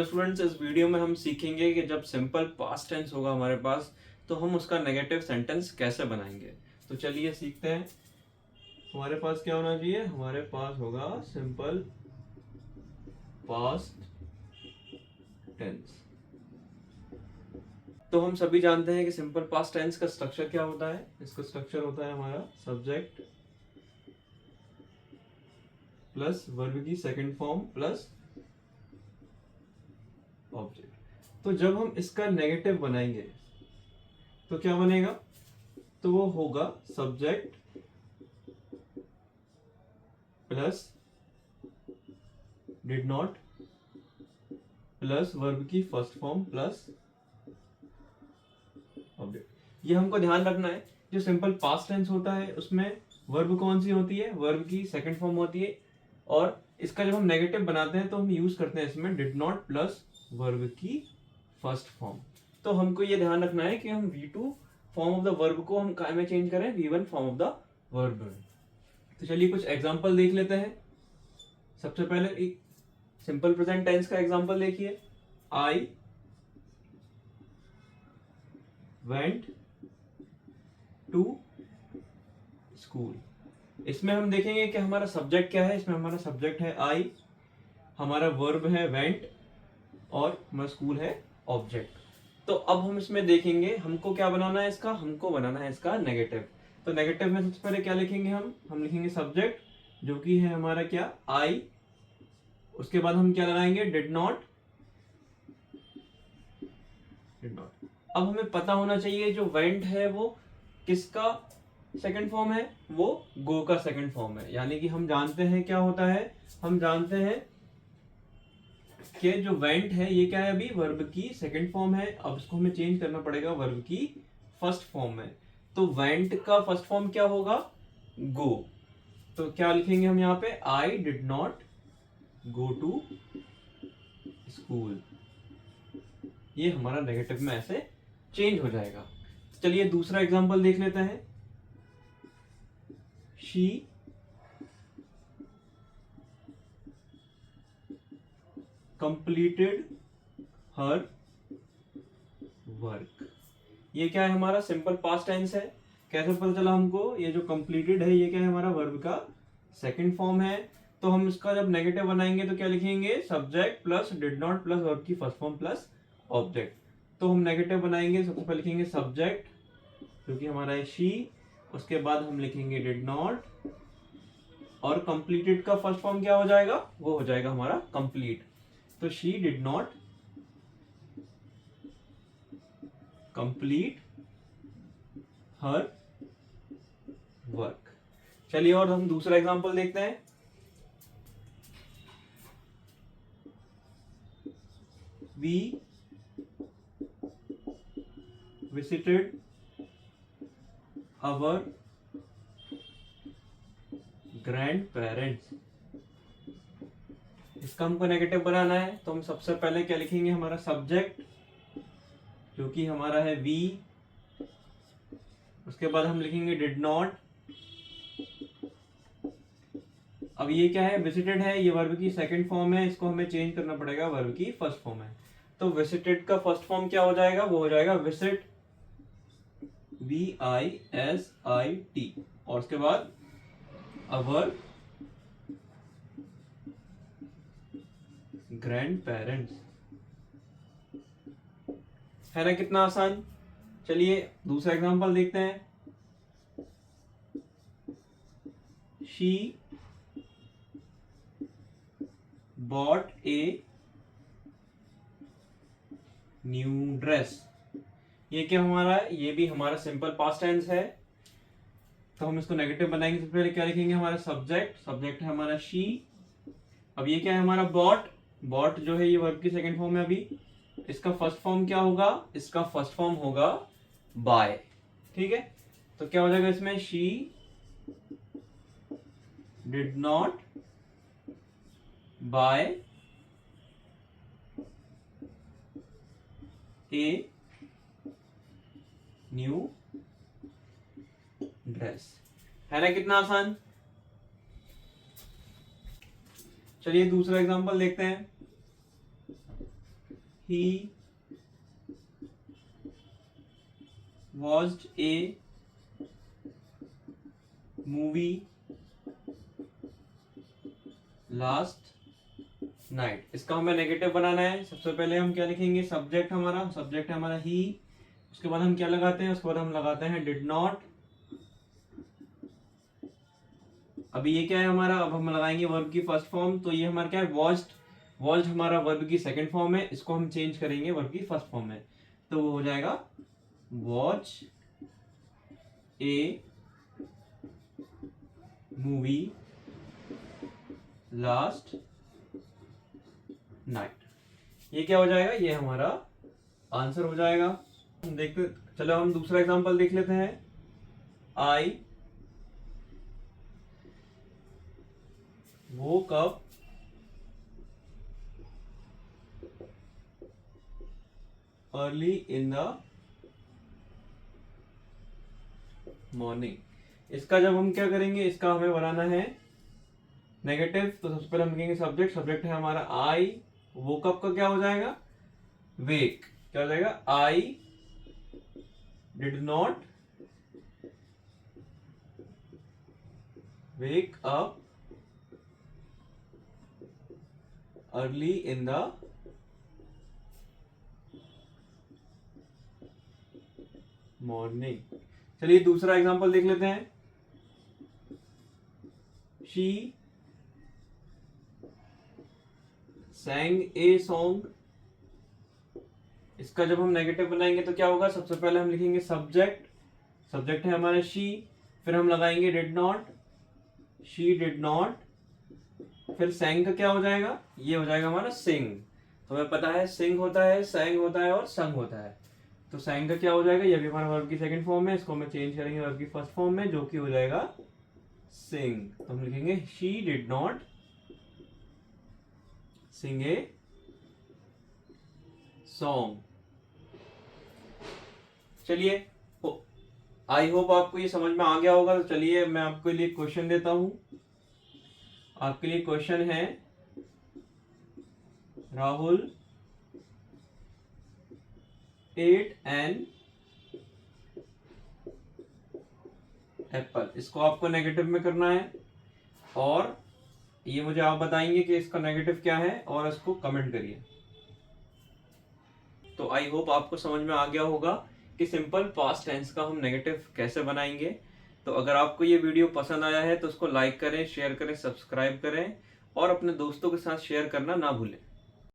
Students, इस video में हम सीखेंगे कि जब सिंपल पास्ट टेंस होगा हमारे पास तो हम उसका नेगेटिव सेंटेंस कैसे बनाएंगे। तो चलिए सीखते हैं। हमारे पास क्या होना चाहिए? हमारे पास होगा सिंपल पास्ट टेंस। तो हम सभी जानते हैं कि सिंपल पास्ट टेंस का स्ट्रक्चर क्या होता है। इसका स्ट्रक्चर होता है हमारा सब्जेक्ट प्लस वर्ब की सेकंड फॉर्म प्लस ऑब्जेक्ट। तो जब हम इसका नेगेटिव बनाएंगे तो क्या बनेगा? तो वो होगा subject plus did not plus verb की फर्स्ट फॉर्म प्लस ऑब्जेक्ट। ये हमको ध्यान रखना है, जो सिंपल पास्ट टेंस होता है उसमें वर्ब कौन सी होती है? वर्ब की सेकंड फॉर्म होती है। और इसका जब हम नेगेटिव बनाते हैं तो हम यूज करते हैं इसमें डिड नॉट प्लस वर्ब की फर्स्ट फॉर्म। तो हमको ये ध्यान रखना है कि हम V2 form of the verb को हम काय में चेंज करें? V1 form of the verb में। तो चलिए कुछ एग्जांपल देख लेते हैं। सबसे पहले एक सिंपल प्रेजेंट टेंस का एग्जांपल देखिए। I went to school. इसमें हम देखेंगे कि हमारा सब्जेक्ट क्या है। इसमें हमारा सब्जेक्ट है आई, हमारा वर्ब है वेंट और हमारा स्कूल है ऑब्जेक्ट। तो अब हम इसमें देखेंगे हमको क्या बनाना है इसका। हमको बनाना है इसका नेगेटिव। तो नेगेटिव में सबसे पहले क्या लिखेंगे? हम लिखेंगे सब्जेक्ट जो कि है हमारा क्या? आई। उसके बाद हम क्या लगाएंगे? Did not. अब हमें पता होना चाहिए जो वेंट है वो किसका सेकंड फॉर्म है? वो गो का सेकंड फॉर्म है। यानी कि हम जानते हैं क्या होता है, हम जानते हैं कि जो वेंट है ये क्या है? अभी वर्ब की सेकंड फॉर्म है। अब इसको हमें चेंज करना पड़ेगा वर्ब की फर्स्ट फॉर्म में। तो वेंट का फर्स्ट फॉर्म क्या होगा? गो। तो क्या लिखेंगे हम यहाँ पे? I did not go to school. ये हमारा नेगेटिव में ऐसे चेंज हो जाएगा। चलिए दूसरा एग्जांपल देख लेते हैं। She completed her work. ये क्या है? हमारा सिंपल पास्ट टेंस है। कैसे पता चला हमको? ये जो कंप्लीटेड है ये क्या है? हमारा वर्ब का सेकंड फॉर्म है। तो हम इसका जब नेगेटिव बनाएंगे तो क्या लिखेंगे? Subject plus did not plus verb की फर्स्ट फॉर्म प्लस ऑब्जेक्ट। तो हम नेगेटिव बनाएंगे, सबसे पहले लिखेंगे सब्जेक्ट जो कि हमारा है शी। उसके बाद हम लिखेंगे डिड नॉट और कंप्लीटेड का फर्स्ट फॉर्म क्या हो जाएगा? वो हो जाएगा हमारा कंप्लीट। तो she did not complete her work. चलिए और हम दूसरा एग्जांपल देखते हैं। We visited our grandparents. इसका हमको नेगेटिव बनाना है तो हम सबसे पहले क्या लिखेंगे? हमारा सब्जेक्ट जो कि हमारा है वी। उसके बाद हम लिखेंगे डिड नॉट। अब ये क्या है? विजिटेड है, ये वर्ब की सेकंड फॉर्म है, इसको हमें चेंज करना पड़ेगा, वर्ब की फर्स्ट फॉर्म है। तो विजिटेड का फर्स्ट फॉर्म क्या हो जाएगा? वो हो जाएगा विजिट, VISIT। और उसके बाद अवर ग्रैंड पेरेंट्स। है ना कितना आसान। चलिए दूसरा एग्जांपल देखते हैं। She bought A new dress. ये क्या हमारा है? ये भी हमारा सिंपल पास्ट टेंस है। तो हम इसको नेगेटिव बनाएंगे। सबसे पहले क्या लिखेंगे? हमारा सब्जेक्ट है हमारा शी। अब ये क्या है? हमारा बॉट। बॉट जो है ये वर्ब की सेकंड फॉर्म है। अभी इसका फर्स्ट फॉर्म क्या होगा? इसका फर्स्ट फॉर्म होगा बाय। ठीक है, तो क्या हो जाएगा इसमें? She did not buy a new dress. है ना कितना आसान। चलिए दूसरा एग्जांपल देखते हैं। he watched a movie last night. इसका हमें नेगेटिव बनाना है। सबसे पहले हम क्या लिखेंगे, सब्जेक्ट है हमारा ही, उसके बाद हम क्या लगाते हैं, उसके बाद हम लगाते हैं डिड नॉट। अभी ये क्या है हमारा, अब हम लगाएंगे वर्ब की फर्स्ट फॉर्म, तो ये हमारा क्या है, वॉच्ड हमारा वर्ब की सेकंड फॉर्म है, इसको हम चेंज करेंगे वर्ब की फर्स्ट फॉर्म में, तो वो हो जाएगा वॉच ए मूवी लास्ट नाइट। ये क्या हो जाएगा, ये हमारा आंसर हो जाएगा। देखते, चलो हम दूसरा एग्जांपल देख लेते हैं। आई woke up early in the morning। इसका जब हम क्या करेंगे, इसका हमें बनाना है नेगेटिव, तो सबसे पहले हम लिखेंगे सब्जेक्ट है हमारा आई, woke up का क्या हो जाएगा, वेक, क्या हो जाएगा, आई did not wake up early in the morning. चलिए दूसरा एग्जांपल देख लेते हैं। She sang a song. इसका जब हम नेगेटिव बनाएंगे तो क्या होगा, सबसे पहले हम लिखेंगे सब्जेक्ट है हमारा शी, फिर हम लगाएंगे did not, she did not, फिर sang का क्या हो जाएगा, ये हो जाएगा हमारा सिंग। तो हमें पता है सिंग होता है, sang होता है और संग होता है, तो sang का क्या हो जाएगा, ये भी हमारा वर्ब की सेकंड फॉर्म है, इसको हमें चेंज करेंगे वर्ब की फर्स्ट फॉर्म में, जो कि हो जाएगा सिंग। तो हम लिखेंगे she did not sing a song. चलिए, आई होप आपको ये समझ में आ गया होगा। तो चलिए मैं आपके लिए क्वेश्चन देता हूं। आपके लिए क्वेश्चन है, राहुल एट एन एप्पल। इसको आपको नेगेटिव में करना है और ये मुझे आप बताएंगे कि इसका नेगेटिव क्या है और इसको कमेंट करिए। तो आई होप आपको समझ में आ गया होगा कि सिंपल पास्ट टेंस का हम नेगेटिव कैसे बनाएंगे। तो अगर आपको ये वीडियो पसंद आया है तो उसको लाइक करें, शेयर करें, सब्सक्राइब करें और अपने दोस्तों के साथ शेयर करना ना भूलें।